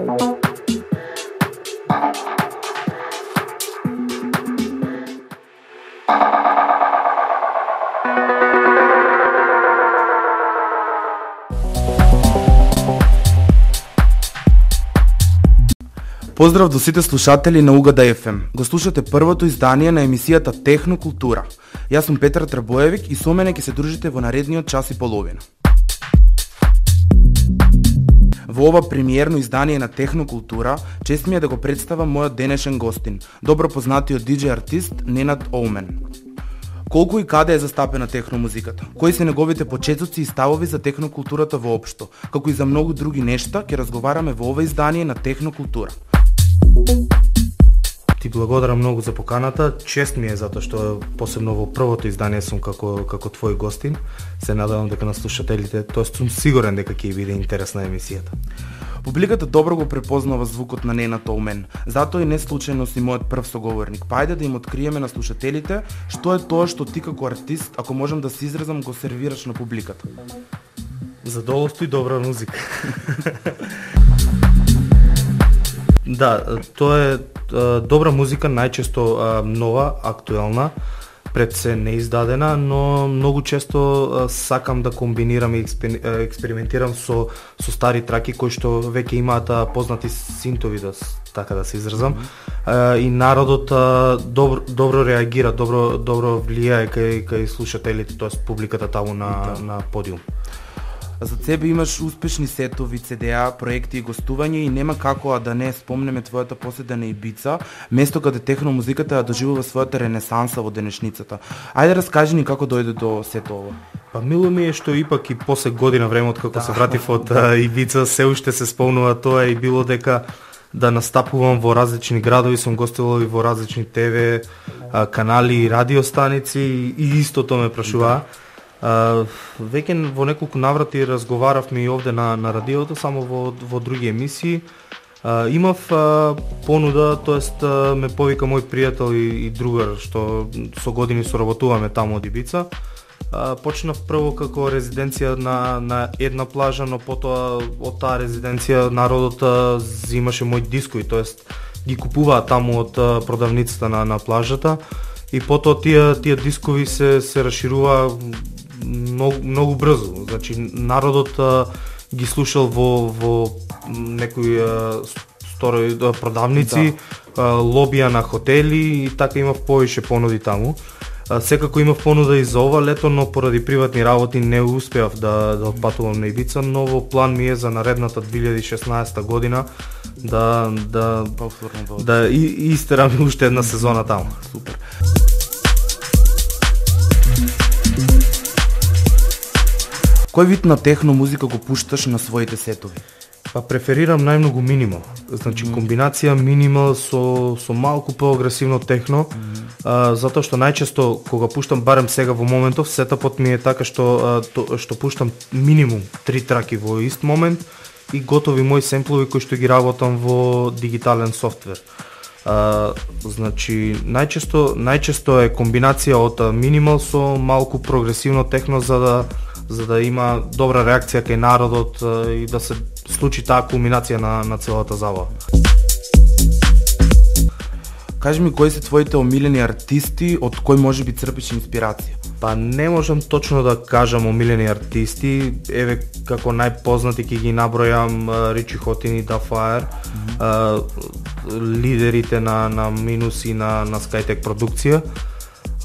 Поздрав до сите слушатели на Угада FM. Го слушате првото издание на емисијата Технокултура. Јас сум Петар Трбоевик и со мене ќе се дружите во наредниот час и половина. Во ова премиерно издание на Технокултура, чест ми е да го представам мојот денешен гостин, добро познатиот диџеј артист Ненад Оумен. Колку и каде е застапена техномузиката? Кои се неговите почетоци и ставови за технокултурата воопшто? Како и за многу други нешта, ќе разговараме во ова издание на Технокултура. Ти благодарам многу за поканата. Чест ми е затоа што посебно во првото издание сум како твој гостин. Се надевам дека на слушателите, тоест сум сигурен дека ќе биде интересна емисијата. Публиката добро го препознава звукот на Ненад Оумен, затоа и не случајно си мојот прв соговорник. Па ајде да им откриеме на слушателите што е тоа што ти како артист, ако можам да се изразам, го сервираш на публиката. Задоволство и добра музика. Да, тоа е добра музика, најчесто нова, актуелна, пред се неиздадена, но многу често сакам да комбинирам и експериментирам со стари траки кои што веќе имаат познати синтови, така да се изразам. И народот добро реагира, добро влијае кај слушателите, тоест публиката таму на подиум. За тебе имаш успешни сетови, CD-а, проекти и гостувања и нема како да не спомнеме твојата поседа на Ибица, место каде техномузиката ја доживува својата ренесанса во денешницата. Ајде раскажи ни како дојде до сето ова. Па мило ми е што ипак и после година време од како се вратив од Ибица, се уште се спомнува тоа и било дека да настапувам во различни градови, сум гостувал и во различни ТВ канали и радиостаници и истото ме прашуваа. Веќе во неколку наврати разговаравме и овде на радиото, само во други емисии. Имав понуда, тоест ме повика мој пријател и другар што со години соработуваме таму од Ибица. Почнав прво како резиденција на една плажа, но потоа од таа резиденција народот земаше мои дискови, тоест ги купуваа таму од продавницата на плажата и потоа тие дискови се расшируваа многу брзо. Значи народот ги слушал во некои сторови продавници, лобија на хотели и така имав повише понуди таму. Секако имав понуда и за ова лето, но поради приватни работи не успеав да отпатувам на Ибица, но во план ми е за наредната 2016 година да истерам уште една сезона таму. Супер. Кој вид на техно музика го пушташ на своите сетови? Па преферирам најмногу минимал. Значи комбинација минимал со малку поагресивно техно, затоа што најчесто кога пуштам, барем сега во моментов, сетапот ми е така што пуштам минимум 3 траки во ист момент и готови мои семплови кои што ги работам во дигитален софтвер. Значи најчесто е комбинација од минимал со малку прогресивно техно за да има добра реакција кај народот и да се случи таа кулминација на целата забава. Кажи ми кои се твоите омилени артисти, од кој можеби црпиш инспирација? Па не можам точно да кажам омилени артисти, еве како најпознати ќе ги набројам Ричи Хотин и Da Fire, лидерите на Минус и на Skytech продукција.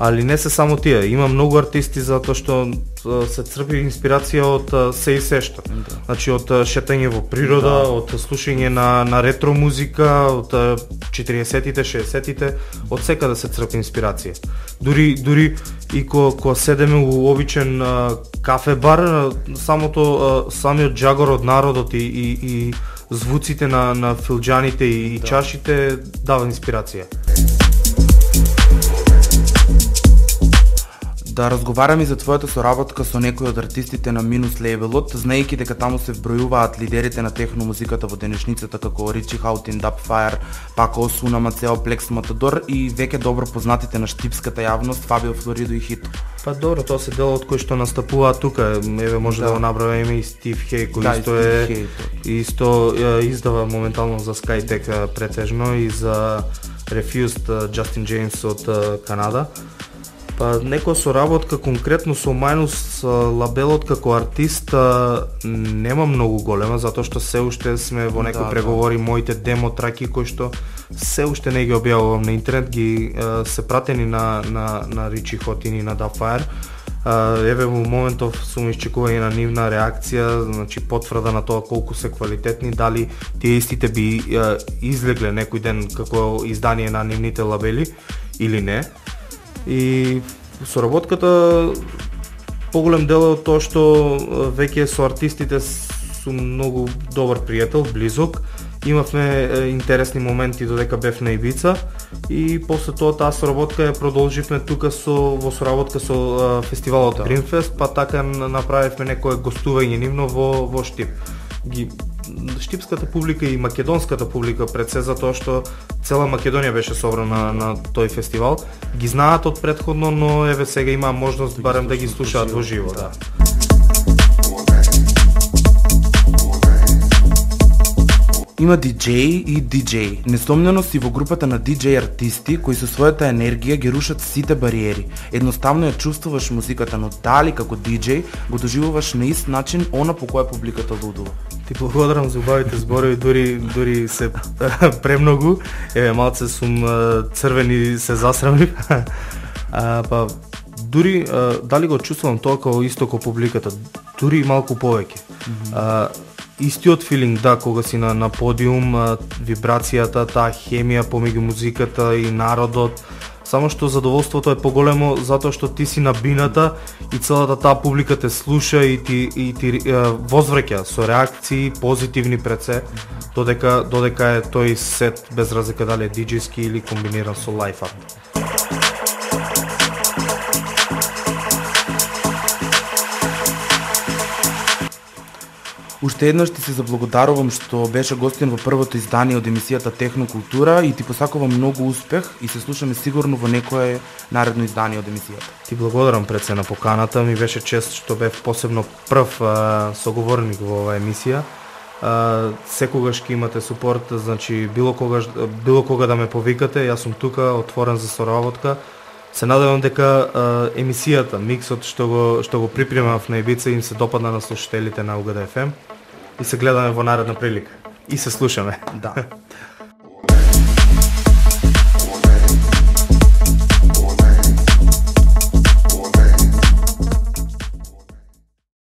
Али не се само тие, има многу артисти затоа што се црпи инспирација од се и сешта. Значи од шетање во природа, од слушање на ретро музика, од 40-тите, 60-тите, од секаде се црпи инспирација. Дури и кога седеме у обичен кафе бар, самиот джагор од народот и звуците на филџаните и чашите дава инспирација. да разговараме за твојата соработка со некои од артистите на Минус лейбелот, знаејќи дека таму се вбројуваат лидерите на техно музиката во денешницата како Ричи Хаутин, Дапфајер, Пако Осуна, Мацео Плекс, Матадор и веќе добро познатите на штипската јавност Фабио Флоридо и Хито. Па добро, тоа се дел од кои што настапуваат тука. Еве може да го набравиме и Стив Хей, кој исто издава моментално за Skytech претежно и за Refused Justin James од Канада. Па некоја соработка конкретно со Minus лабелот како артист нема многу голема, затоа што се уште сме во некои преговори, моите демо траки кои што се уште не ги објавувам на интернет, ги се пратени на Ричи Хотин и на Dapfire. Еве во моментов сум исчекување на нивна реакција, значи потврда на тоа колку се квалитетни, дали тие истите би излегле некој ден како издание на нивните лабели или не. И соработката поголем дел е од тоа што веќе со артистите сум многу добар пријател, близок. Имавме интересни моменти додека бев на Ибица и после тоа таа соработка ја продолживме тука во соработка со фестивалот Greenfest, па така направивме некое гостување нивно во Штип. Штипската публика и македонската публика пред се, затоа што цела Македонија беше собрана на тој фестивал, ги знаат од претходно, но еве сега има можност барем да ги слушаат во живо. Да. Има диџеи и диџеи. Несомнено си во групата на диџеи артисти кои со својата енергија ги рушат сите бариери. Едноставно ја чувствуваш музиката, но дали како диџеј го доживуваш на ист начин она по која публиката лудува. Ти благодарам за убавите зборови, дури се премногу. Еве малце сум црвен и се засрамив. Па дури дали го чувствувам тоа како исто како публиката, дури малку повеќе. Истиот филинг, да, кога си на подиум, вибрацијата, таа хемија помеѓу музиката и народот, само што задоволството е поголемо затоа што ти си на бината и целата таа публика те слуша и ти возвраќа со реакции позитивни пред се, додека е тој сет без разлика дали е диџејски или комбиниран со лајф арт. Уште еднаш ти се заблагодарувам што беше гостин во првото издание од емисијата Техно култура и ти посакувам многу успех и се слушаме сигурно во некое наредно издание од емисијата. Ти благодарам пред се на поканата, ми беше чест што бев посебно прв соговорник во оваа емисија. Секогаш ќе имате супорт, значи било кога да ме повикате, јас сум тука, отворен за соработка. Се надевам дека емисијата, миксот што го припремав на Ибица им се допадна на слушателите на УГД FM и се гледаме во наредна прилика. И се слушаме. Да.